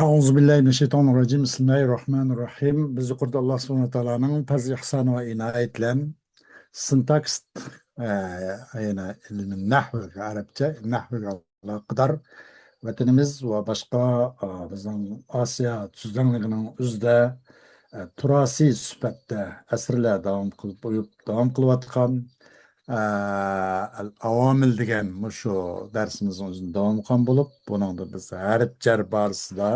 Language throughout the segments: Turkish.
Euzubillahimineşşeytanirracim. Bismillahirrahmanirrahim. Biz yuqorida Alloh subhanahu taoloning fazl ihsoni va inoyati bilan sintaks yana ilmi nahv arabcha nahvga aloqador vatanimiz va boshqa bizning Osiyo tuzlanligining o'zida turasiy sifatda asrlar davom qilayotgan avomil degan shu darsimizning o'zini davom qilgan bo'lib, buningda biz harf jar borasida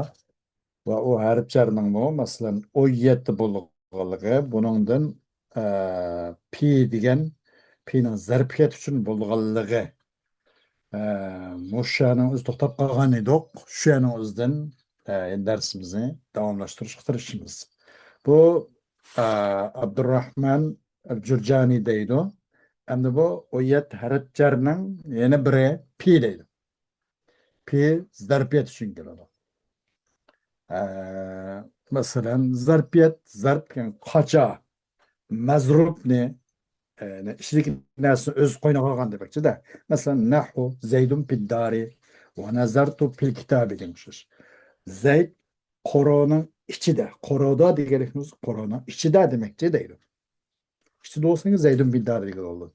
va u harflarning masalan 17 bo'lganligi buningdan pi degan pining zarfiyat uchun bo'lganligi mushani o'zi to'xtab qolgan edik. Shu yana o'zidan darsimizni davomlashtirishga tirishimiz. Bu Abdurrahman al-Jurjani deydi. Endi bu 17 harflarning yana biri pi deydi. Pi zarfiyat uchun keladi. Mesela zarp yani kaça, mezrup ne, işlik nesini öz koyuna kalkan demekçi de. Mesela nahu, zeydun piddari, ve nazartu pil kitabı demişiz. Zeyd, koronun içi de, koroda diyerekimiz korona, içi de demekçi değil. İçi de olsanız zeydun piddari diye olur.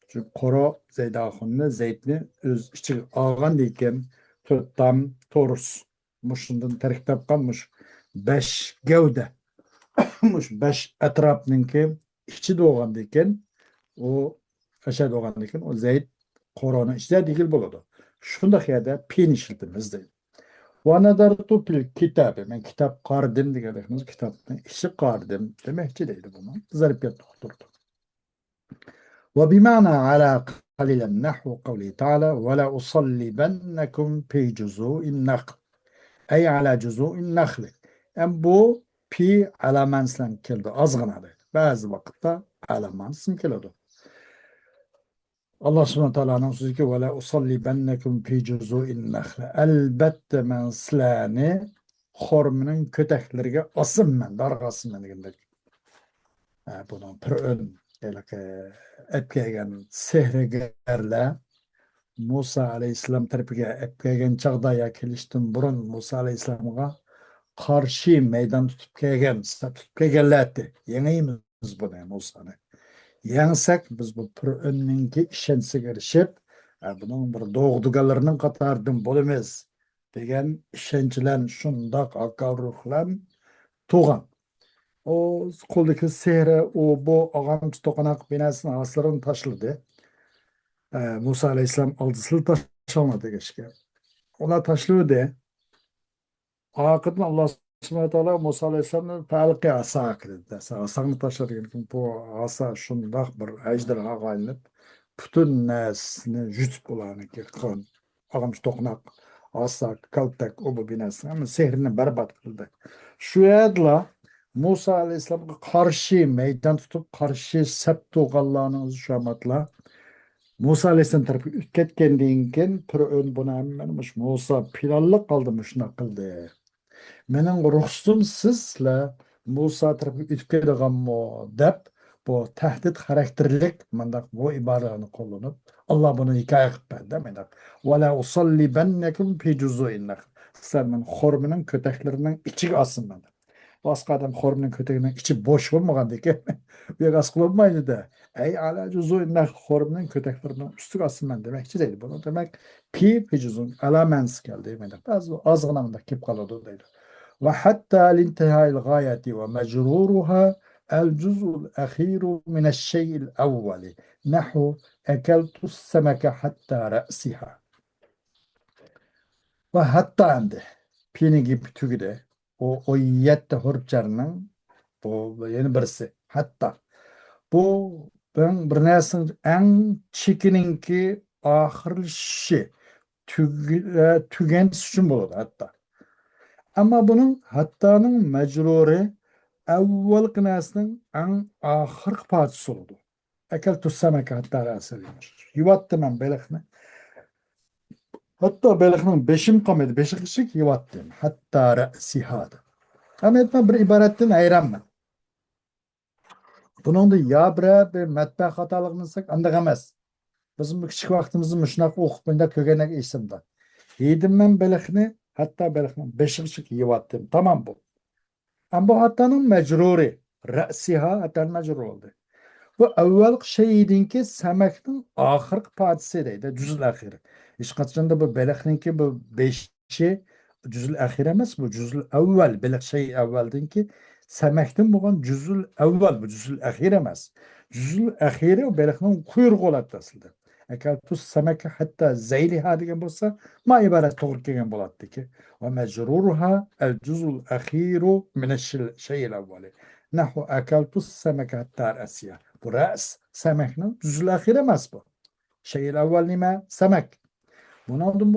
Çünkü koro zeyd ahunne, zeydni öz içi ağan deyken, tuttam, torus. Muşundan terk tapkanmış. Beş gövde. Muş beş etrafınınki içi doğan diken o aşağı doğan diken o zeyt korona işte değil buludu. Şunda yerde pin işiltimiz değil. Ve nadartu pil kitabı. Ben kitap kardım diye kitabın işi kardım demekçi değil bunu. Zarfiyet doktordu. Ve bimana ala kalilen nahvu kavli ta'ala ve la usallibennekum fi cuzu'in nakh. Ey ala cuzu'in nakhli. Yani bu pi alamanslan keldi. Azgına deydi. Bazı vakitte alamansın keldi. Allah subhanahu ta'ala'nın sözü ki وَلَا usallibennekum fi cuzu'in nakhli. Elbette men silani horminin köteklerine asım dargasım men degendek. Bunun bir ön etkeyen sehregerle Musa aleyhisselam tarafiga etkeyen çağdaya keliştim burun Musa aleyhisselam'a karşı meydan tutup kelgenlerdi. Yeneyimiz bunu Musa'nı. Yensek biz bu bir önünki işensiz erişip bunun bir doğdugalarının katardım bolumuz degen işençilen şundak akka ruhlan tuğan. O koldaki sehre o bu ağamç tokanak binasının asırın taşladı. Musa aleyhisselam aldısılı taşlamadı geçke. Ona taşlıyordu. Akıdın Allah subhanahu teala Musa aleyhisselam'ın felki asa akıdı. Asağını taşlarken bu asa şundak bir ejderha gaynıp bütün nesini jütüp olanı ki kan, ağamış dokunak, asa, kaltak, o bu binasını ama sehrini berbat kıldı. Şu yadla Musa aleyhisselam'a karşı meydan tutup karşı septu Allah'ın şu amatla Musa aleyhisselam tarafı ütketkendiğinken bir ön buna emmenmiş Musa pilallık kaldımış nakıldı. Menin ruhsum sizle Musa tarafı ütkediğim o dep bu tehdit karakterlik mandak bu ibaranı kullanıp Allah bunu hikaye kıppa demedik. Ve la usallibennekum fi cuzu'in sen men horminin köteklerinin içi asın Başka adam hormonun kötülüğünün içi boş olmagan ki bir askı olmaydı da ey ala cüzû hormonun kötülüklerinin üstü asılman demekçi değil. Bunu demek pi cüzûn ala mens geldi demek. Bazı azgınamında kip kaladı değil. Ve hatta lintihâil gâyeti ve mecruruha el cüz'ul ahiru mineşşey'il evveli nehu ekeltus semeke hatta re'siha. Ve hatta endi pini gibi tügüde o yette hurcarının bu yeni birisi. Hatta bu ben bir nesin en çikininki ahırlışı tügen için buludu hatta. Ama bunun hattanın mecruri evvel kınasının en ahır partisi oldu. Ekel tutsamak hatta rasılıymış. Yuvattı ben belekne. Hatta beleknin beşim kamedı. Beşi kışık yuvattım. Hatta re'sihada. Ama etme bir ibaretten ayıranma. Bunun da ya bir metbah hatalığını sak andak emez. Bizim bu küçük vaktimizin müşnak okup bunda kögenek isimde. Yedim ben belekni Hatta belki beşikçik yivattim. Tamam bu. Ama bu hattanın mecruri. Re'siha hattanın mecrur oldu. Bu evvel şeydinki semeknin ahırki partisi deydi. Cüzül ahiri. Hiç kaçında bu belekninki bu beşi cüzül ahir emas bu cüzül evvel. Belek şey evveldinki semektin bulan cüzül evvel bu cüzül ahir emas. Cüzül ahiri o beleknin kuyruğu oladı aslında. Eğer tu semek hatta zeyliha degan bolsa ma ibaret to'g'ri kelgan bo'ladiki. Ve mecruruha el cüzül ahiru mineş şeyil evveli. Nahu akaltu semeke hatta ra'siya. Bu ra's semeknin cüzül ahir emas bu. Şeyil evvel nima? Semek. Bundan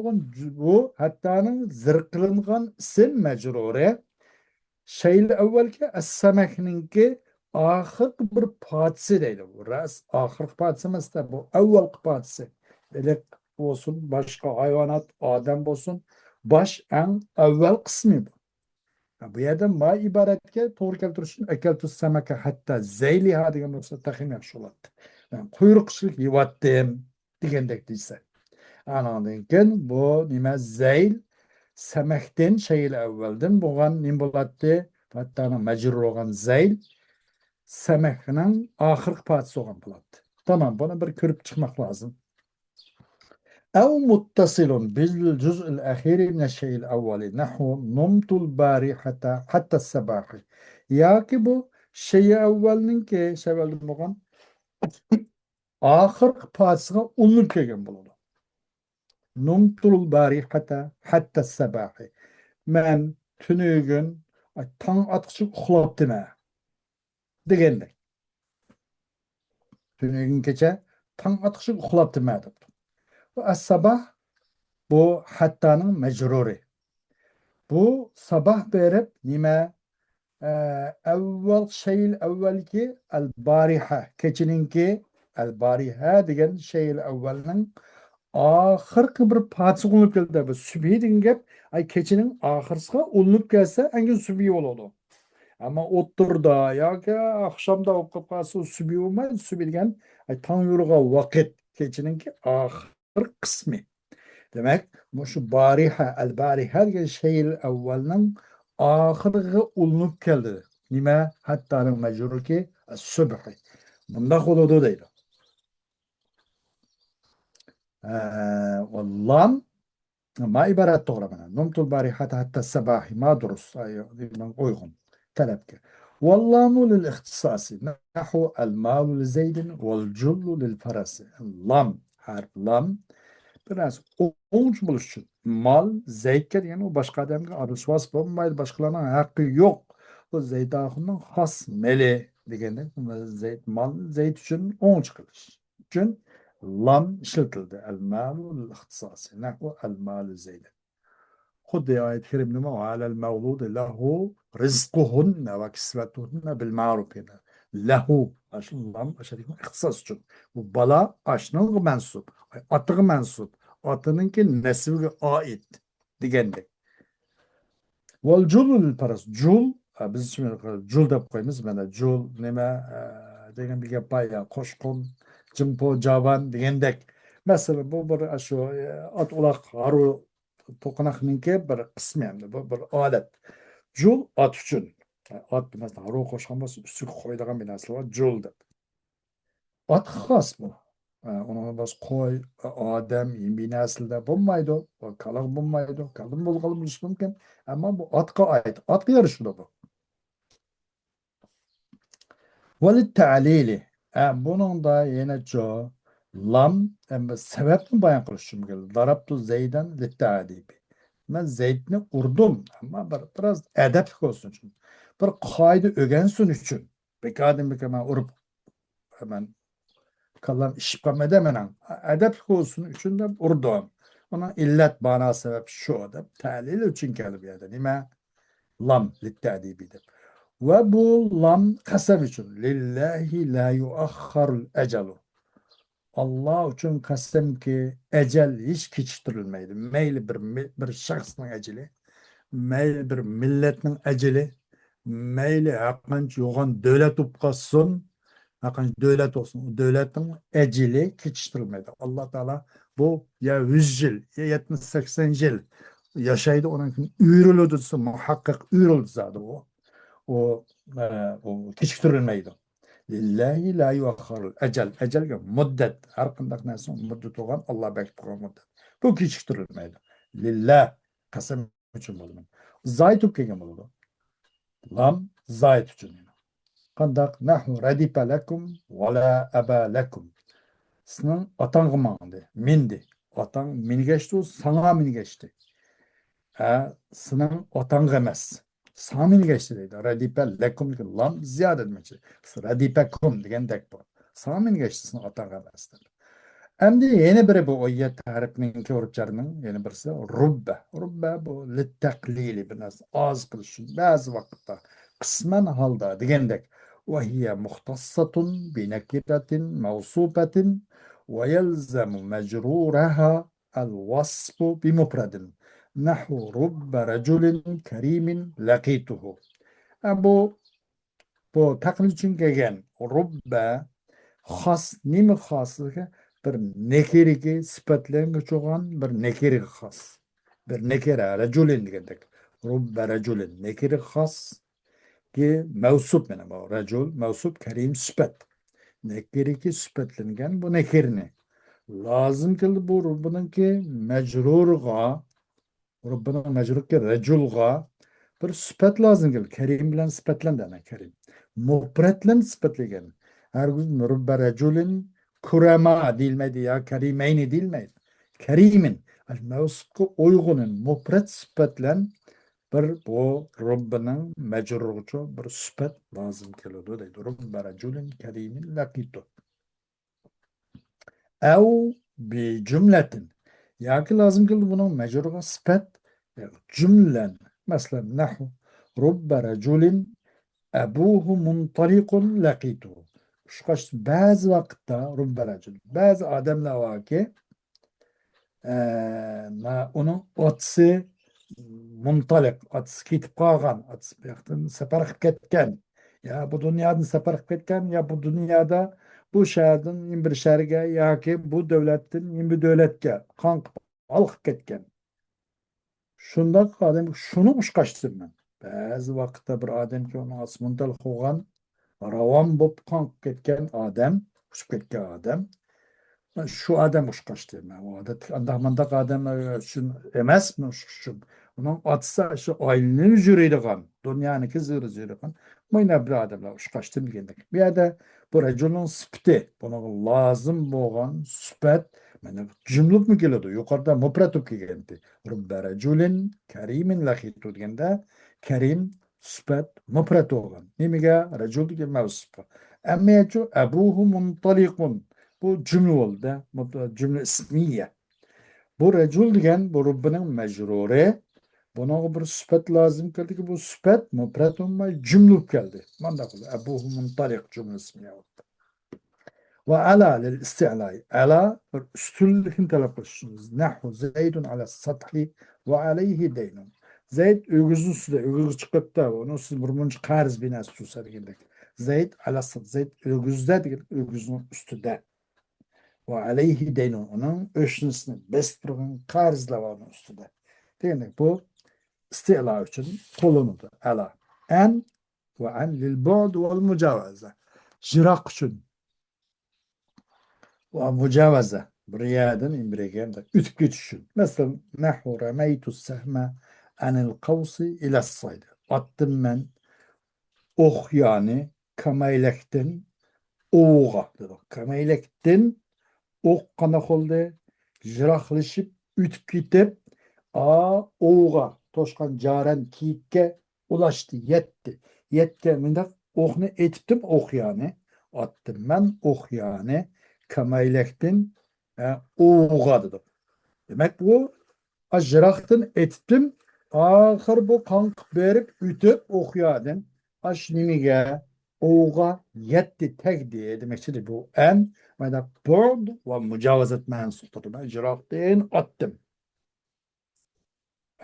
bu hattanın zirqilingan isim mecruri. Şeyil evvelki es-semekninki ahırki bir partisi deydi. Bu ras ahırki partisi emas da bu evvelki partisi. Belek olsun, başka hayvanat, adam olsun. Baş en evvel kısmı bu. Bu yerden ma ibaretke to'g'ri keltirish uchun akaltu samaka hatta zayliha degan bo'lsa taxmin yaxshi bo'ladi. Quyruqchilik yevatdim degandek deysa. Anandan keyin bu nima zayl samakdan shayil avvaldan bo'lgan nima bo'ladi? Hattani majrur bo'lgan zayl samakning oxirgi partisi bo'lgan bo'ladi. Tamam, buni bir ko'rib chiqmoq lozim. أو متصل بالجزء الأخير من الشيء الأول نحو نمت البارحة حتى الصباح ياكب شيء أول منك شيء أول مغان آخر باسغا أولن كيغن بولو نمت البارحة حتى الصباح من tünügün tan atışı uxlaptım ha degende. Tünügün gece tan atışı uxlaptım ha depti. Bu as-sabah bu hattanın mecruri. Bu sabah berip nime evvel şeyil evvelki el bariha keçininki el bariha degen şeyil evvelinin ahırkı bir patsı olunup geldi. Bu sübhi degan gap ay keçinin ahırsıga olunup gelse engin sübhi oldu. Ama otturda yoki akşamda o'qib qolsa sübhi bo'lmaydi. Sübhi degan ay tong yo'rg'a vaqt keçininki ahir qismi. Demek bu şu bariha, el bariha degan şeyil evvelinin ahırığı ulunup geldi. Nime? Hatta mecrur ki subhi. Bunda huludu değil. Vallam ma ibaret doğru bana. Numtul barihata hatta sabahi ma durus. Uygun. Talep ki. Vallamu lil ihtisasi. Nahu el malu li zeydin vel cullu lil farasi. Lam. Harf lam. Biraz olmuş buluş için mal zevk yani o başka adamga arısvas bulmaydı başkalarına hakkı yok. O zeyt ahının has meli degende zeyt mal zeyt için olmuş kılış. Için lam işletildi. El malu ihtisası. Nahu el malu zeyt. خذ آية كريم نما وعلى المولود له رزقهن وكسوتهن بالمعروف هنا له aşılan aşağıdaki ihtisas için bu bala aşının mensup atığı mensup atınınki nesibine ait degende vel culul paras cul biz şimdi cul dep koymiz mana cul nima degan bir gap var ya qo'shqin jimpo javan degendek mesela bu bir şu at ulaq haru to'qinoqninki bir qismi hamda bu bir olat jul at uchun at masalan haru qo'shgan bo'lsa ustiga qo'yadigan bir narsa bor jul deb at xos bu uni biz qo'y odam bir naslda bo'lmaydi kaloq bo'lmaydi kalin bo'lgan bo'lishi mumkin ammo bu otga oid otga yarashadi bu وللتعليل bunun da yine çoğu lam sebepini bayan kılışım geldi. Darabtu zeyden litta'adibi. Ben zeydini urdum ama biraz edep olsun için. Bir kaydı ögensin için. Bekadim hemen urup hemen kalan işipkam edemenen. Edep olsun için de urdum. Ona illet bana sebep şu da talil için geldi bir yerde. Nime? Lam litta'adibi de. Ve bu lam kasem için. Lillahi la yuakharul ecelu. Allah için kasem ki ecel hiç keçiştirilmeydi. Meyli bir şahsın eceli, meyli bir milletin eceli, meyli hakkınç yoğun devlet upkasın, hakkınç devlet olsun, devletin eceli keçiştirilmeydi. Allah Teala bu ya 100 yıl, ya 70-80 yıl yaşaydı onun üyrülüdüsü muhakkak üyrüldü zaten o. O, o kechiktirilmaydi. Lillahi la yuakharul ecel. Ecelge müddet. Her kındak nesin müddet olan Allah bekli koygan müddet. Bu kechiktirilmaydi. Lillah kasem için bulunur. Zayt kelgen bulunur. Lam zayt için. Kandak nahnu radipa lekum ve la eba lekum. Senin atan gımandı. Mindi. Atan mini geçti o sana mini geçti. Senin atan emas. Sana mini geçti deydi. Radipa lekum lam ziyade etmekçi. Radipa kum degandek bu. Sana mini geçti senin atan emas. Endi yeni biri bu oyet tarifinin körükçerinin yeni birisi rubbe. Rubbe bu litteklili bir nas az kılışın bazı vakitte kısmen halda degandek. Ve hiye muhtassatun bi nekiratin mevsupetin ve yelzemu mecrureha el vasfu bi mufradin. Nahu rubbe reculin kerimin lakituhu. Bu taklit için gelgen rubbe xas nimi xasligi bir nekeriga sifatlangich bo'lgan bir nekeriga xos bir nekera rajulin degandek rubba rajulin nekeri xos ki mavsub mana bu rajul mavsub karim sifat nekeriga sifatlangan bu nekerni lozim qildi bu rubbiniki majrurga rubbini majrurga rajulga bir sifat lozim keldi karim bilan sifatlandi ana karim mufrat bilan sifatlagan hergiz rubba raculin kurama değilmedi ya kerimeyni değilmedi kerimin mevsufka uygunun mufrat sifatlan bir bu Rabbinin mecrurcu bir sıfat lazım keledi deydi. Rubba raculin kerimin lakitu. Ev bi cümletin. Ya ki lazım keldi bunun mecrurga sıfat cümlen. Mesela nahu Rubba raculin ebuhu muntalikun lakituhu. Şu kaç bazı vakitte Rubba racul. Bazı adamlar var ki onun otsi muntalik, otsi ketip kalgan, otsi bir yaktan sefer kılıp ketken. Ya bu dünyadan sefer kılıp ketken, ya bu dünyada bu şehirden bir şehirge, ya ki bu devletten bir devletke kankıp alıp ketken. Şunda adam şunu uçkaçtım ben. Bazı vakitte bir adam ki onun asmıntal koğan, ravan bop kankıp ketken adam, uçup ketken adam. Şu adam uçkaçtı. O adet andamandak adam şun emes mi şun? Onun atsa şu ailenin jüriydigan, dünyanın ki zırı jüriydigan. Mayna bir adamla uçkaçtı bilgendik. Bir yerde bu reculun sıfti, buna lazım boğan sıfat, yani cümlük mü geliyordu? Yukarıda müpratuk geldi. Rubbe reculin kerimin lakitu degende kerim sıfat müprat olan. Nimige recul gelme sıfat. Emme ebuhu muntalikun. Bu cümle oldu. Bu cümle ismiye. Bu recul degen bu Rabbinin mecruri. Buna bir sıfat lazım geldi ki bu sıfat müpret olma cümle geldi. Manda kulu. Ebuhu muntalik cümle ismiye oldu. Ve ala lil isti'lai. Ala bir üstünlüğün talep ediyorsunuz. Nahu zeydun ala sathi ve aleyhi deynun. Zeyd ögüzün üstünde. Ögüz çıkıp da onun siz burmuncu karz binası tutsa degendek. Zeyd ala sath. Zeyd ögüzde değil. Ögüzün üstünde. Ve aleyhi deynun onun öşnüsünü bestirgen karzla var onun üstünde. Demek bu istila için kullanıldı. Ala. En ve en lil bu'd vel mucavaze. Jirak için ve mucavaze. Bir yerden imbiregen ütüp geçişin. Mesela nehu remeytu sehme enil kavsi ile saydı. Attım ben yani kameylekten oğa dedik. Kameylekten ok kanak oldu, jıraqlışıp, ütüp gitip, oğa, toşkan caren kiyikке ulaştı, yetti. Yetkeninde okunu etiptim, ok yani. Attım ben ok yani. Kamaylektin oğa dedim. Demek bu, jıraqtın etiptim, ahır bu kank berip, ütüp, ok yani. Aş nimige, oğa yetti tek diye demekçidir bu en. Mayda bu'd ve mücavazet mensubudur. Ben jiraktın attım.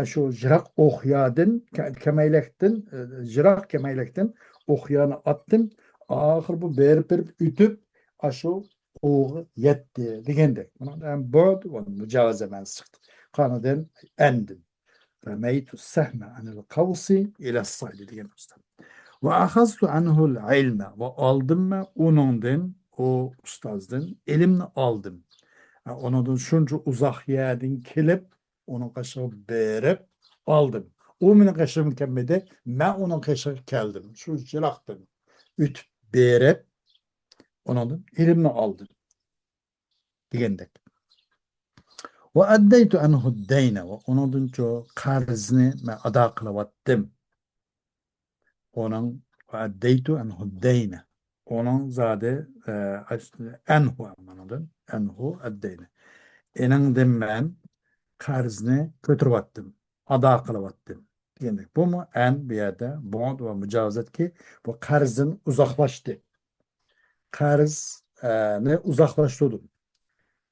Şu jirak okyadın, kemeylektin, jirak kemeylektin okyanı attım. Ahır bu berip ütüp aşu oğu yetti. Digendek. Bunun bu'd ve mücavazet mensubudur. Kanaden endin. رميت السهم عن القوس إلى الصيد degan usta. وأخذت عنه العلم ve aldım mı onundan o ustazdan elimni aldım. Onundan şunca uzak yerden kelip onun kaşığı berip aldım. O benim kaşığım kemmede ben onun kaşığı keldim. Şu jilaqdan ütüp berip onundan elimni aldım degandek. Ve addaytu anhu deyne ve onundan çoğu qarzni ben ada qılıvatdım. Onun ve addaytu anhu deyne. Onun zade enhu anladın. Enhu addeyne. Enandan ben qarzni kötürüvatdım. Ada qılıvatdım. Degendek. Bu mu? En bir yerde bu'd ve mücavazat ki bu qarzın uzaklaştı. Qarz ne uzaklaştırdım.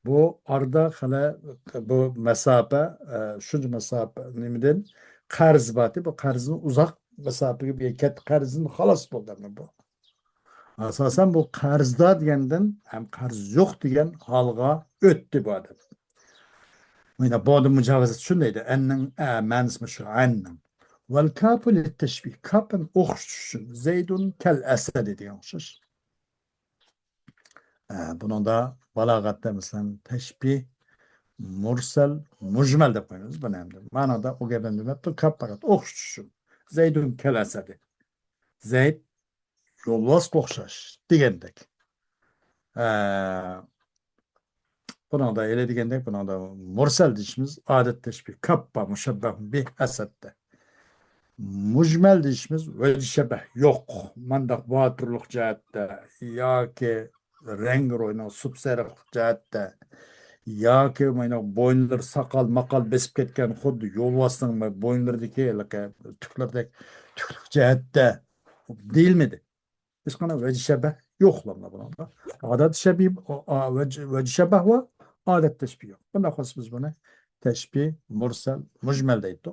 Bu arada hala bu mesafe şu mesafe nemeden qarz batı bu qarzın uzak mesafege bir ket qarzın halas buldu bu. Asasen bu qarzda degenden hem qarz yok degen halga öttü bu adam. Mina bu adam mücavazat şundaydı. Ennen mens şu annen. Vel kapu litteşbih. Kapın okşuşun. Zeydun kel esedi diyen okşuş. Bunun da balagatta mesela teşbih mursel, mucmel de koyuyoruz. Bu önemli. Manada o gelen demek kap fakat okşuşun. Zeydun kel esedi. Zeyd yolvas okşaş. Digendek. Buna da öyle digendek. Buna da mursel dişimiz adet teşbih. Kappa müşebbeh bih esette. Mucmel dişimiz ve şebeh yok. Mandak batırlık cihette ya ki renk oyna subserek cihette ya ki boynlar sakal makal besip ketken xuddi yolvasının boynlardaki tüklerdeki tüklük cihette değil miydi? Biz kana ve şebeh yok lan buna. Adet şebih ve şebeh var. Adet teşbih yok. Bunda biz bunu teşbih, mursel, mucmel deydik.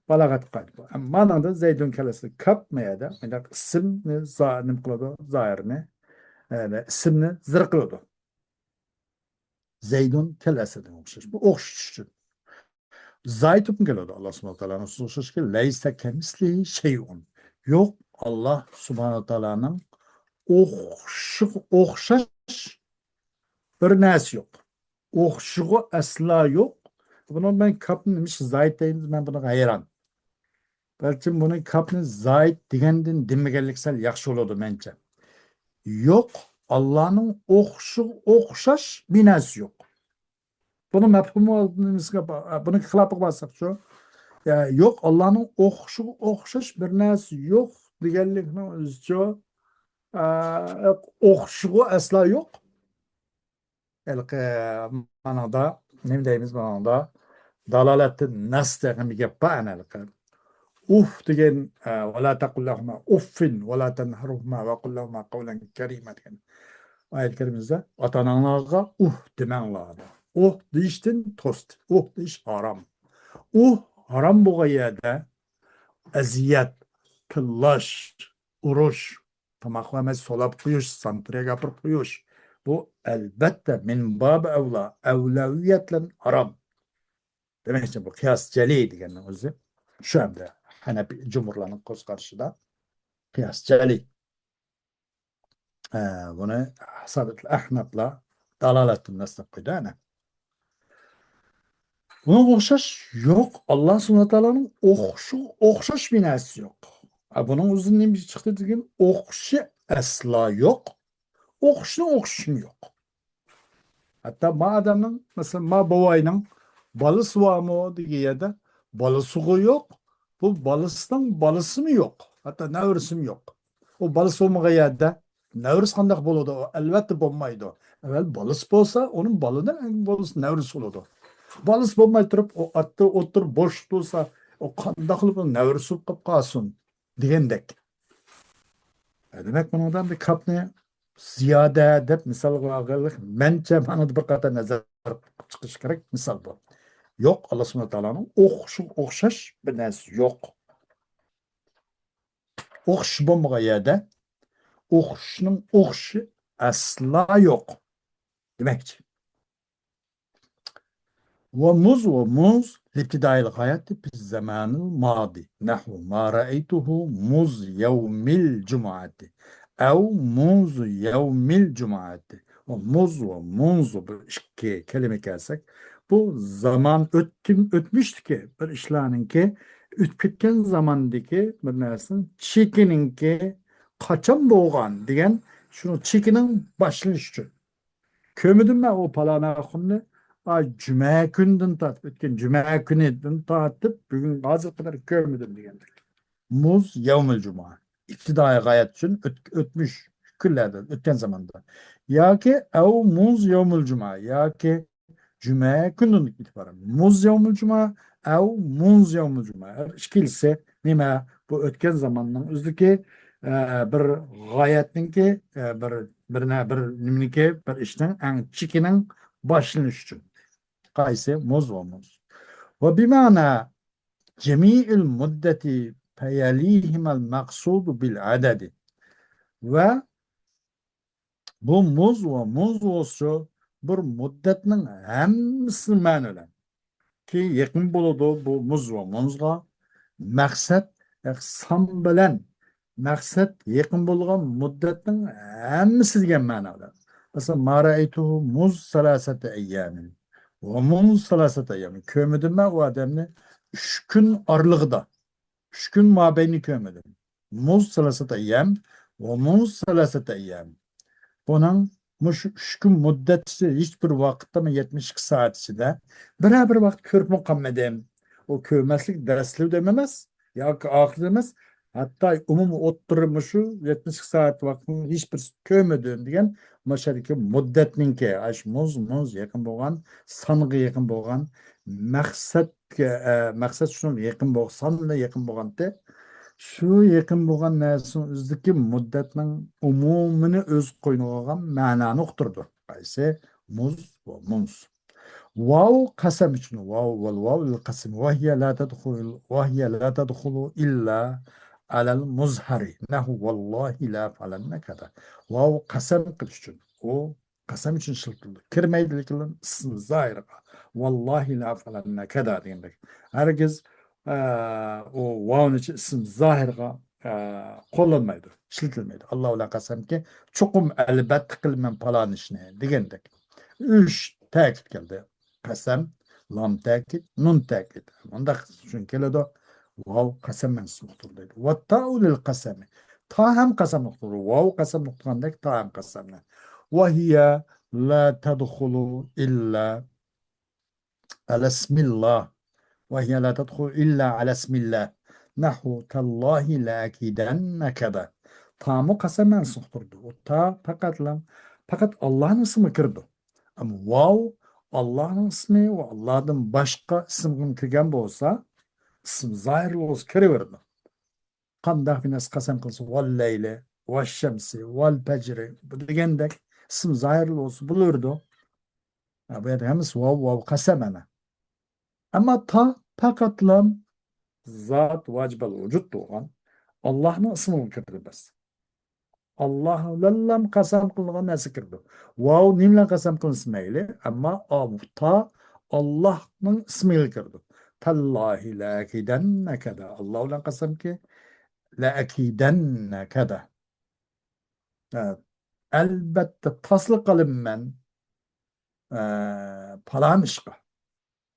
Balagat kaydı. Ama manada zeydun kelesi kapmaya da isimni zanim kılıyordu, zahirini, yani isimni zır kılıyordu. Zeydun kelesi demişiz. Bu okşuşu. Zaytupun geliyordu Allah subhanahu teala'nın hususu ki leyse kemislihi şeyun. Yok Allah subhanahu teala'nın okşaş bir nesi yok. Okşuğu asla yok. Bunu ben kapmış zayt deyimiz ben buna hayran. Belki bunun kapını zayt degenden demegenliksel yaxşı olurdu bence. Yok Allah'ın okşaş binası yok. Bunun mefhumu olduğunu bunu kılapık bassak şu. Ya yok Allah'ın okşaş bir nasi yok degenlikten özü okşuğu asla yok. Elki manada ne deyimiz manada dalaletin nas degan bir gap var elki. Degan ve la taqul lahuma uffin ve la tenharhuma ve kul lahuma kavlen kerime degan. Ayet-i kerimizde ata-analarga demen lazım. Deyiştin tost. Deyiş haram. Haram bu yerde eziyet, kıllaş, uruş, tamaklamaz solap kuyuş, santriye yapıp kuyuş. Bu elbette min bab evla, evleviyetle haram. Demek için bu kıyas celiydi gene özü. Şu anda Hanefi Cumhurlarının koz karşıda kıyas celi. Bunu Sadık Ahnaf'la dalaletin nasıl koydu. Buna okşaş yok. Allah subhanahu teala'nın okşaş binası yok. Bunun uzunluğu bir çıktı dedim. Okşu asla yok. Okşun yok. Hatta ma adamın mesela ma babayının balı suva mı diye yerde balı suğu yok. Bu balısının balısı mı yok? Hatta nevrisim yok. O balısı olmayan yerde nevris kandak buludu. O elbette bulmaydı. Evet balıs olsa onun balının balısı nevris olurdu. Balыс болмай тұрып, атты отыр boş болса, o qandaqlı bu nevrisi qıp qalsın degandek. Demek bundan bir kapni ziyade deb misal qilganlik mencha mana bir qator nazar chiqish kerak misal bu. Yok Allah subhanahu taoloning o'xshash bir narsa yo'q. O'xsh bo'lmagan yerda o'xshishning o'xshi asla yo'q. Demakchi. Ve muz الابتدائي الغاية في الزمان الماضي نحو ما رأيته منذ يوم الجمعة أو منذ يوم الجمعة ومنذ bir kelime kelsek bu zaman ötmüştü bir işleninki ötüp ketken zamandaki bir narsanın çekininki kaçan boğan degan şunu çekinin başlanışı için. Kömüdüm ben o palana kunni cuma gündün tat ötken cuma günüdün tatıp bugün hazır kadar kömüdüm degendik. Muz yevmül cuma. İptidai gayet için ötmüş küllerde ötken zamanda. Ya ki ev muz yevmül cuma ya ki cuma gündün itibaren. Muz yevmül cuma ev muz yevmül cuma. İşkilse nime bu ötken zamandan üzdeki bir gayetninki bir nimniki bir işten en çikinin başlanış için. Kayse muz ve muz. Ve bimana cemi'il muddeti feyalihimel maksudu bil adedi. Ve bu muz ve muz olsa bir muddetinin hemsini ma'nolan. Ki yaqin bo'ladi bu muz va muzga maqsad son bilan maqsad yaqin bo'lgan muddatning hammasi degan ma'noda. Masalan, maraytuhu muz salasata ayyamin va muz salasata ayyamin. Ko'midim men u odamni 3 kun oralig'ida, 3 kun mobaynida ko'midim. Muz salasata ayyam va muz salasata ayyam. Bunun üç gün müddetçi hiçbir vakitte mi 72 saat içinde bir vakit körüp mü kalmadım. O kövmeslik dersli dememez. Ya ki aklı demez. Hatta umumu oturmuşu 72 saat vaktin hiçbir kövmediğim diyen maşariki müddetninki muz yakın boğan sanıgı yakın boğan maksat şunu yakın boğan sanıgı yakın boğan de shu yaqin bo'lgan narsaning o'zidagi muddatning umumini o'z qo'yniga olgan ma'noni uqtirdi. Qaysi muz va muz. واو قسم شنو واو والواو للقسم وهي لا تدخل إلا على المظهر نحو والله لا فعلن كذا واو قسم قلشن o قسم için şıltıldı. Kirmeydiliklerin ısın zahirga. Vallahi la falanna kada demek. Herkes o vavun için ısın zahirga kullanmaydı. Şıltılmaydı. Allahu la kasem ki çokum elbet kılmen falan işine degendek. Üç tekit geldi. Qasam, lam ta'kid, nun ta'kid. Unda shun keladi. Vav qasam mansubdir deydi. Va ta'u lil qasami. Ta ham qasam nuqtir. Vav qasam nuqtirgandek ta ham qasamni. Va hiya la tadkhulu illa ala ismillah. Va hiya la tadkhulu illa ala ismillah. Nahu tallahi la akidanna kada. Ta'mu qasam mansubdir. O ta fakat Allah'ın ismi kirdi. Ama vav Allah'ın ismi ve Allah'ın başka ismini kirgen bolsa ism zahirli olsa kiriverdi. Qandaq bir nas qasam qilsa val leyli, val şemsi, val fecri bu degendek ism zahirli olsa bulurdu. Bu yerda hammasi vav qasam ana. Ama ta faqatlam zat vacibal vücut doğan Allah'ın ismini kirdi bas. Allahu lallam qasam qilgan narsa kirdi. Vav nimla qasam qilinsa mayli, ammo ta Allohning ismiga kirdi. Tallahi la akidanna kada. Alloh bilan qasamki la akidanna kada. Evet. Albatta tasliq qilinman falon ishga.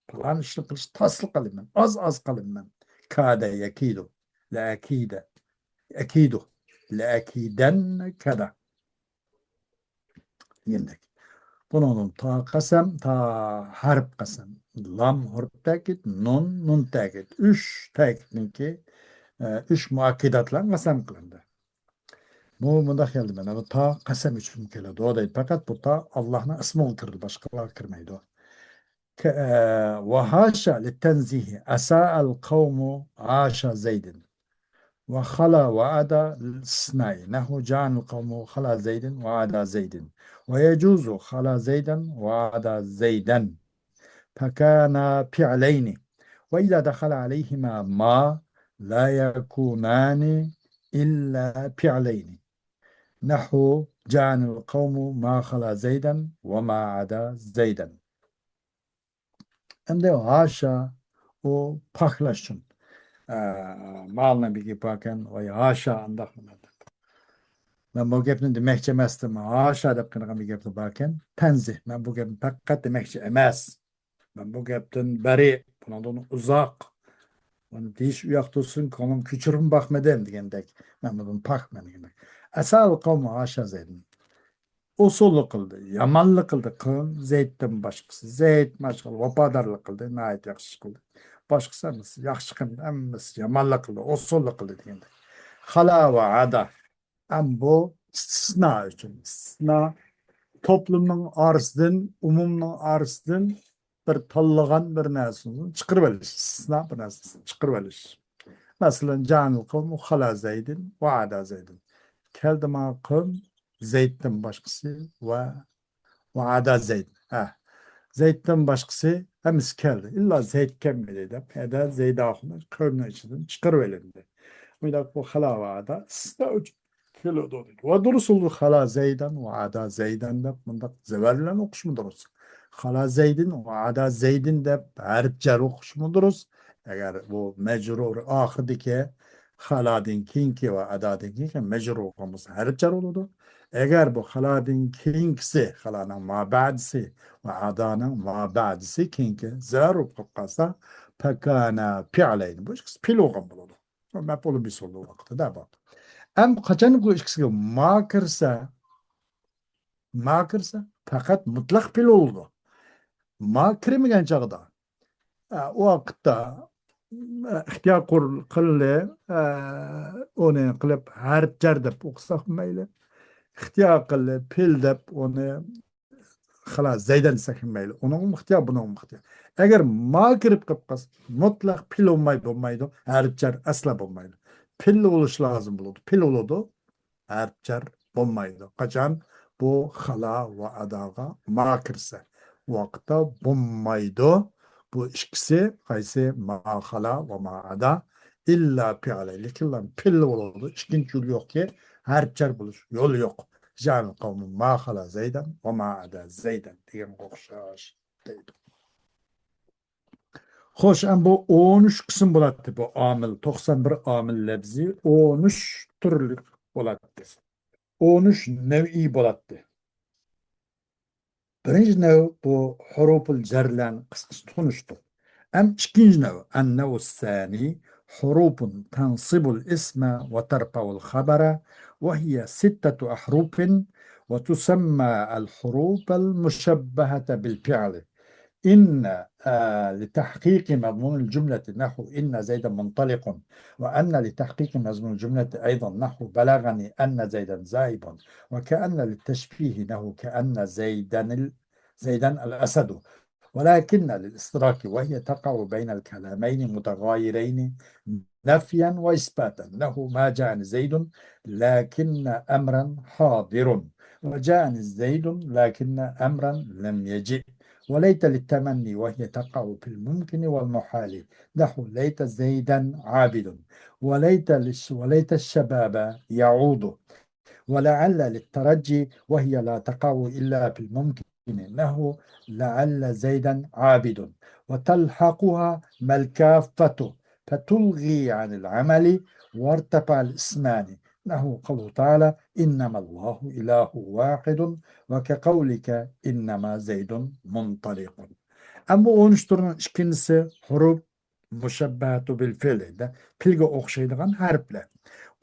Falon ishni qilish tasliq qilinman. Az qilinman. Kada yakidu. La akida. Akidu. La akidanna kada. Yendek. Bunun ta kasem, ta harp kasem. Lam harp takit, nun takit. Üç takitninki, üç muakkidatla kasem kılındı. Bu munda geldi ben. Ama ta kasem için keledi. O değil. Fakat bu ta Allah'ın ismi kırdı. Başkalar kırmaydı o. Ve haşa littenzihi asa'al kavmu aşa zeydin. وخلا وعدا الاستثناء نحو جعل القوم خلا زيد وعدا زيد ويجوز خلا زيدا وعدا زيدا فكان فعلين وإذا دخل عليهما ما لا يكونان إلا فعلين نحو جعل القوم ما خلا زيدا وما عدا زيدا. Hem de haşa o paklash uchun. Malni bir gepaken vay haşa andaq mınadı. Ben bu gapni demoqchi emasdim. Haşa deb qanaqa bir gapni barkan. Tanzih. Ben bu gapni faqat demoqchi emas. Ben bu gapdan bari, bundan uzoq. Onu deyish u yoqda tursin, ko'nglim ko'chirib boqmadim degandek. Men bundan pokman degandek. Asal qavm haşa zaydin. Usullik qildi, yomonlik qildi. Qavm Zayddan boshqasi. Zayd mashg'ul vafodarlik qildi, nihoyat yaxshi ish qildi. Boshqasi hammasi yaxshi qildi, hammasi yomonlik qildi, usullik qildi degandek. Hala va ada. Am bu istisna uchun. Istisna toplumning orasidan, umumning orasidan bir tanlagan bir narsani chiqarib olish. Istisna bir narsani chiqarib olish. Masalan, Canil kavm hala Zeydin ve ada Zeydin. Keldima kavm Zeyd'den başkası ve ada Zeyd. Ha. Zeyd'den başkası hemisi keldi. İlla Zeyd gelmedi de. Pede Zeyd ahını kavmine içinden çıkarıverildi. وإذا خلا وعدا استوج كيلو دودي ودرس خلا زيدا وعدا زيدا ده من ده زوالنا نقش مدرس خلا زيدin وعدا زيدin de harf cer okuş muduruz. Eğer bu mecrur ahırdaki haladin kinki ve adadin kinki mecrur okumuz harf cer olurdu. Eğer bu haladin kinkisi halanın mabadisi ve adanın mabadisi kinki zer okukasa pekana pi'aleyn. Bu ikisi pil okum bulurdu. Mapolu bir soru vakti da bak. Em kaçan bu ikisi makırsa fakat mutlak pil oldu. Makirmigen çağda. O vakitte ihtiyar kıllı onu kılıp harp cerdep okusak maylı. İhtiyar kıllı pil dep onu خلاص زيدن سكن ميل onun muhtiyar bunun muhtiyar. Eğer ma kirip kıpkas mutlak pil olmaydı harpçar asla olmaydı. Pil oluş lazım buldu. Pil oldu harpçar olmaydı. Kaçan bu hala ve adaga ma kirse vakitte bulmaydı. Bu ikisi kaysi ma hala ve ma ada illa piyaleylik illa pil oldu. İkinci yol yok ki harpçar buluş. Yol yok. Can kavmin ma hala Zeyden ve ma ada Zeyden diyen okşaş deydi. Hoş, bu 13 kısım buladı bu amil. 91 amil lebzi 13 türlük buladı. 13 nev'i buladı. Birinci nev bu huruful cerlen kısmı tunuştu. İkinci nev en-nev'u sani hurufun tansibul isme ve terfa'ul habara ve hiye sittetu ahrufin وتسمى الحروف المشبهة بالفعل إن لتحقيق مضمون الجملة نحو إن زيدا منطلق وأن لتحقيق مضمون الجملة أيضا نحو بلغني أن زيدا زائب وكأن للتشبيه نحو كأن زيدا الأسد ولكن للإستراك وهي تقع بين الكلامين متغايرين نفيا وإثباتا له ما جاءني زيد لكن أمرا حاضر وجاءني زيد لكن أمرا لم يجئ وليت للتمني وهي تقع في الممكن والمحال نحو ليت زيدا عابد وليت الشباب يعود ولعل للترجي وهي لا تقع إلا في الممكن إنه لعل زيدا عابد وتلحقها ما الكافة فتلغي عن العمل وارتفع الاسمان إنه قوله تعالى إنما الله إله واحد وكقولك إنما زيد منطلق. Ama 13 turun ikincisi huruf müşebbehatu bil fiil. Pilge okşaydıgan harfler.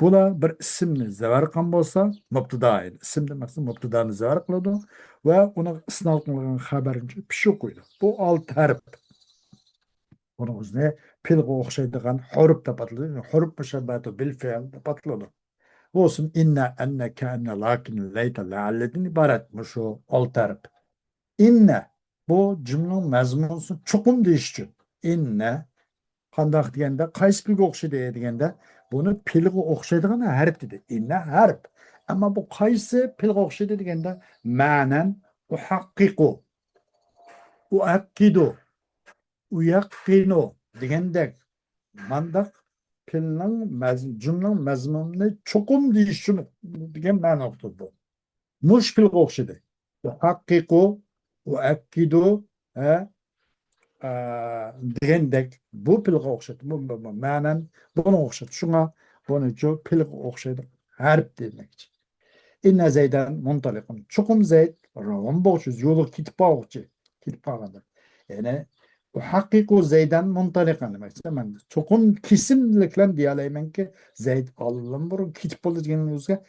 Buna bir isimni zevar qilgan bo'lsa, mubtada edi. İsim demaksa mubtadani zevar qiladi va uni isnod qilingan xabarini pishu qo'ydi. Bu 6 harf. Buni o'zini pilga o'xshaydigan huruf deb ataladi. Huruf mushabbahatu bil fi'l deb ataladi. Olsun inna, enne, kenne, lakin, leyte, lealledin ibaret mi şu 6 harf. İnne bu cümlenin mazmunusu chuqum deyish uchun. Inne qandaq deganda qaysi pilga o'xshaydi deganda buni pilga o'xshaydigan harf dedi. Inna harf. Ama bu qaysi pilga o'xshaydi deganda ma'nan uhaqqiqu, uakkidu, uyaqqinu degandek mandaq pilning cümlenin mazmunini chuqum deyish uchun degan ma'nodir bu. Mush pilga o'xshaydi. Uhaqqiqu, uakkidu, degandek bu pilga o'xshatdi. Bu ma'nan buni o'xshatdi. Shunga buni cho pilga o'xshaydi. Harf demakchi. Inna Zeydan muntalikun. Çukum Zeyd ravan boğuşuz. Yolu kitip boğuşu. Kitip boğuşu. Yani o hakiku Zeydan muntalikan demek. Ben çukum kesimlikle diyalayman ki Zeyd Allah'ın burun kitip olacağınızda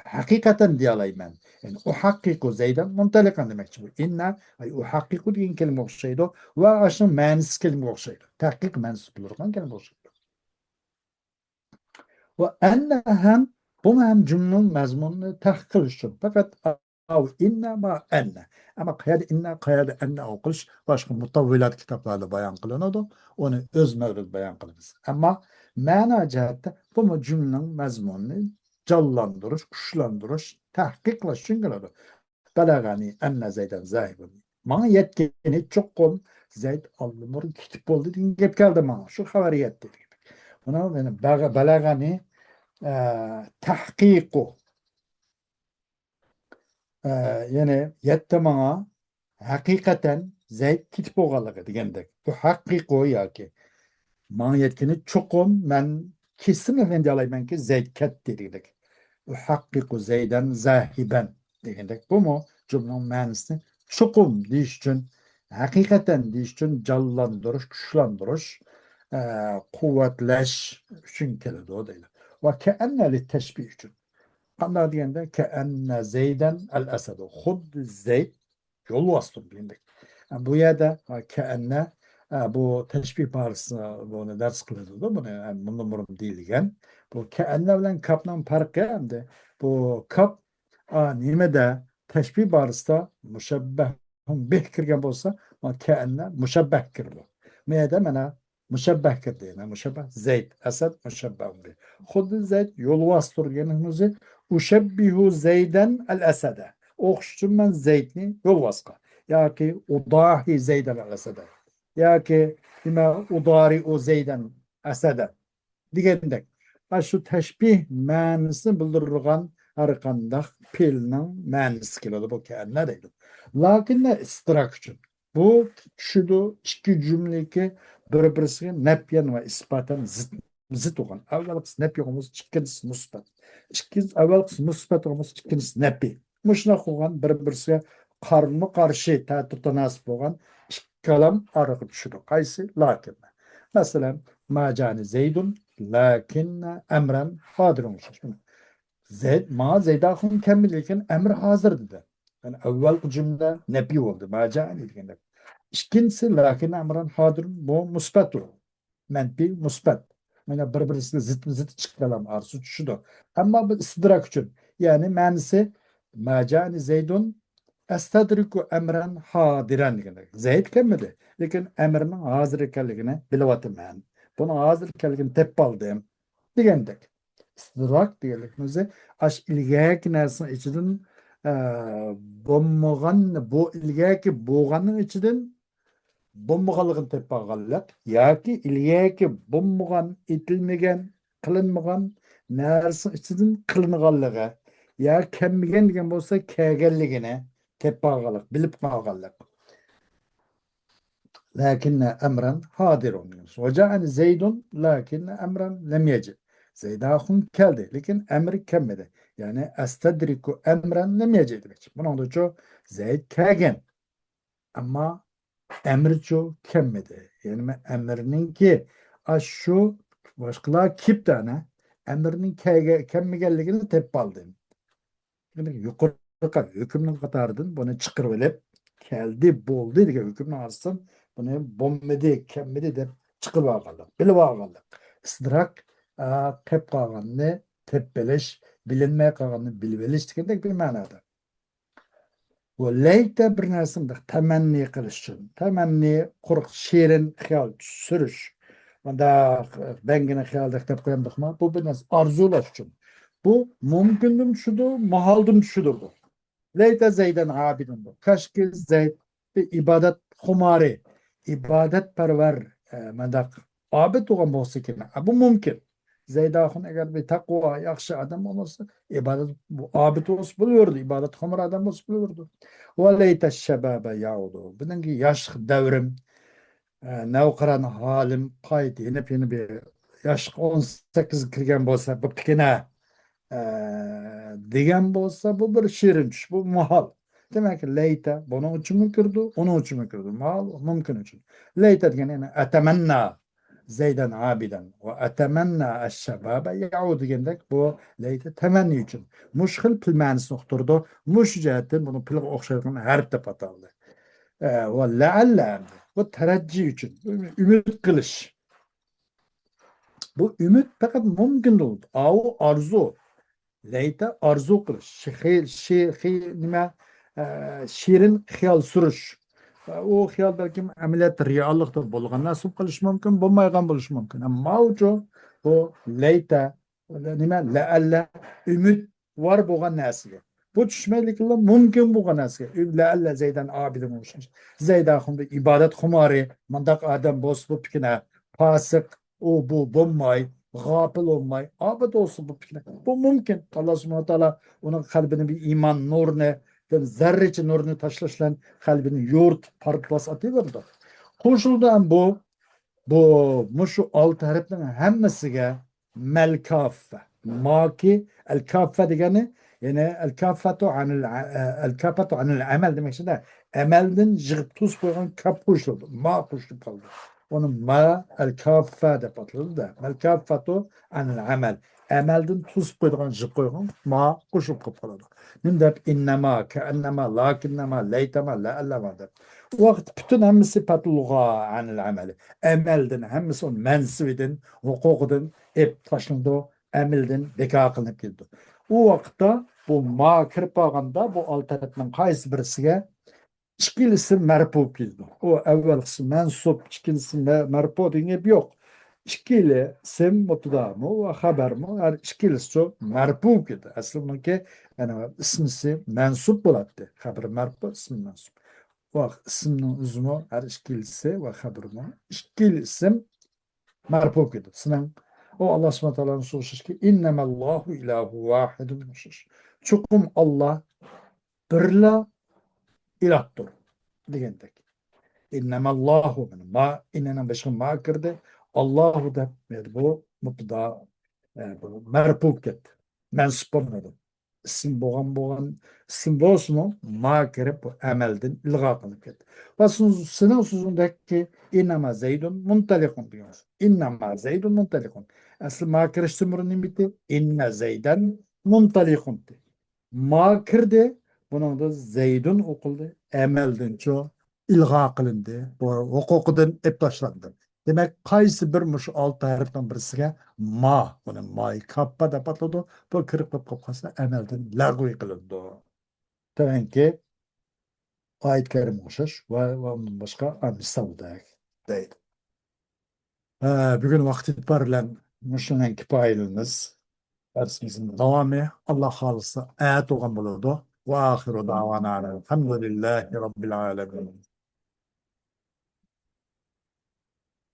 hakikaten diyalayman. Yani o hakiku Zeydan muntalikan demek. İnna o hakiku diyen kelime okşaydı. Ve aşın manisi kelime okşaydı. Tahkik manisi bulurken kelime okşaydı. Ve enne hem bu hem cümlenin mezmununu tahkik kılış için. Fakat av inne ma enne. Ama kayada inne kayada enne okuş başka mutavvilat kitaplarda bayan kılınıyordu. Onu öz mevrid bayan kılınız. Ama mana cihette bu cümlenin mezmununu canlandırış, kuşlandırış, tahkikleş için kılıyordu. Belagani enne Zeyden zahibun. Bana yetkeni çok kol Zeyd Allah'ın kitap oldu diye gep geldi bana. Şu haberi yetti. Buna benim belagani tahkiku yani yetdi bana hakikaten Zeyd kitap oğalığı degендek. Bu hakiku ya ki bana yetkeni çokum ben kesin efendi alayım ki Zeyd ket dedik. Bu hakiku Zeyden zahiben degендek. Bu mu cümlenin manasını çokum deyiş için hakikaten deyiş için canlandırış, güçlandırış, kuvvetleş için keledi o değil. Ve keenneli teşbih için. Qanday degende keenne Zeyden el esedu. Xuddi Zeyd yol bastım demek. Yani bu yerde keenne bu teşbih barısı bunu ders kılıyordu da bunu yani bundan burun değilgen. Bu keenne bilen kaplan farkı hem de bu kap nimede teşbih barısı da müşebbeh bih kirgen bolsa keenne müşebbeh kirdi. Meyede mena müşebbeh kirdi. Yani müşebbeh Zeyd esed müşebbeh bih. Xuddi Zeyd yol bastır genimizi Uşebbihu Zeyden el-Esede. Okşucum ben Zeydni yol vaska. Ya ki udahi Zeyden el-Esede. Ya ki bime udari o Zeyden Esede. Digendek. Şu teşbih manasını bildirirgen her kandak pilinin manası keledi bu kendine değil. Lakin ne istirak için. Bu şu iki cümleki birbirine nepyen ve ispaten zıt olan. Evvelkisi nepyen olması, ikincisi musbat. Evvelkisi musbat olması, ikincisi nepi. Muşna koygan birbirine karma karşı tanasip olan iki kelam arıqı düşürü. Kaysi? Lakin. Mesela macani Zeydun lakin emren hadir olmuş. Zeyd, ma Zeydahun kemmilken emr hazır dedi. Yani evvel cümle nebi oldu. Macani degende. İkincisi lakin emren hadir bu musbat olur. Menfi musbat. Yani birbirine zıt çıkalım arzu şudur. Ama bu istidrak için. Yani mensi macani Zeydun estadriku emren hadiren degende. Zeyd kemmidi. Lekin emrinin hazır ekanligini bilevatım ben. Bunu hazır ekanligini tep aldım. Degendek. İstidrak diyelikimizi aş ilgaki nersin içinin bomboğan bu ilgaki boğanın içinin bomboğalıgın tep bağalak. Ya ki ilgaki bomboğan itilmegen kılınmagan nersin içinin kılınğallığı. Ya kemmigen degen bolsa kegelligine tep bağalak, bilip bağalak. لكن أمرا حاضر وجاء زيد لكن أمرا لم يجد زيد أخون geldi lekin emri kelmedi yani estedriku emren lem yecid bunun da çok Zeyd kelgen ama emri çok kelmedi yani emrinin ki şu başkalar kip tane emrinin kelmegenligini tep aldı yukarı hükümün katardan bunu çıkarıp geldi boldu diye hükümün arasın bunu bombedi kemmedi de çıkıp ağırlık bilip ağırlık istidrak tep kağanını tepbeleş bilinmeye kağanını biliveliş degендek bir manada. Ve leyte bir narsamda temenni kılış için temenni kuruk şiirin hiyal sürüş bunda ben gene hiyalda tep koyamdık mı bu bir nas arzulaş için bu mümkündüm şudur mahaldım şudur bu. Leyte Zeyden abidin bu. Kaşki Zeyd bir ibadet humari, ibadet perver medak abid olan bolsa ki bu mümkün. Zeydahın eğer bir takva yakşı adam olursa ibadet bu abid olsa buluyordu. İbadet humar adam olsa buluyordu. Ve leyte şebabe yaudu. Bunun ki yaş devrim Navqiron holim qayt yenib yana bir yosh 18 kirgan bo'lsa bu pikina degan bo'lsa bu bir shirin tush bu mahol. Demak layta buning uchun kirdi uning uchun kirdi mahol mumkin uchun layta degan yana atamanna zaydan abidan va atamanna ash-shababa yaud degandek bu layta tamanni uchun mushkil pil ma'nosini uqtirdi mush jihatdan buni pilga o'xshaydigan harf deb ataldi. Va laalla bu tarajji uchun umid qilish. Bu ümit fakat mümkün değil. Avu arzu. Leyte arzu qilish. Nima shirin xiyol surish. U xiyol balkim amaliyot reallikda bo'lgan nasib qilish mumkin, bo'lmagan bo'lishi mumkin. Ammo uchun bu leyta nima laalla umid var bo'lgan narsaga. Bu tushmayliklar mumkin bo'lgan narsaga. Laalla zaydan abidin o'xshash. Zaydan xumda ibodat xumori, mandaq odam bo'lsa bu fikna fasik o bu bo'lmay g'ofil bo'lmay obid olsun bu fikr bu mumkin. Alloh subhanahu va taolo uning qalbini bir iymon nurini zarracha nurini tashlash bilan qalbini yo'rt parklas ataverdi. Qo'shildan bu mushu olti harfning hammasiga malkaffa maki al kaffa degani yani al kafatu anil amal demakchida amaldan yig'ib tuz qo'ygan kap qo'shildi ma qo'shilib qoldi. Onu ma el kaffe deb atıldı. Mel kaffatu anil amel. Emelden tuz koyduğun, jip koyduğun ma kuşup kapaladı. Nim dep innema, keennema, lakinnema, leytema, leellema dep. Vakit bütün hemmisi patluğa anil ameli. Emelden hemmisi on mensibidin, hukukudun, taşındı, emelden beka kılınıp geldi. O vakitte bu ma kırpağında bu alternatifin kayısı birisiga İkilisi merpu keldi. O evvelsi mensup, ikilisi merpu degan yo'q. İkili sim mutdamı ve haber mi? Yani ikilisi merpu keldi. Aslında yani ismisi mensup bo'ladi. Haber merpu, ismi mensup. Ve isminin uzunu her ikilisi ve haberine. İkili isim merpu keldi. Sinan o Allah subhanahu wa ta'ala'nın sözü ki innemallahu ilahu vahidun mushriş. Çukum Allah birla ilahdır degandek. İnnemallahu ma innenen başka ma kirdi. Allahu da bu mutda bu merpuk et. Mensup olmadı. İsim boğan isim olsun ma kirip bu emeldin ilga kılıp et. Basın sının sözündeki innema zeydun muntalikun diyor. İnnema zeydun muntalikun. Asıl ma kiriştimurun bitti. İnne zeyden muntalikun. Ma kirdi. Bunun da zeydun okuldu. Emeldin çoğu ilga qilindi. Bu huquqidan ep tashlandi. Demak, qaysi bir mush olti harfdan birisiga ma, buni may kappa deb atadi. Bu kirib qolsa amaldan lag'viy qilindi. Tabiiyki, oyat karim o'xshash va undan boshqa misolda deydi. Bugun vaqt yetib bilan mushundan kifoyalanamiz. Darsimizin davomi Alloh xolisa ayat o'qigan bo'ladi. Va axiru davana alhamdulillahi robbil alamin.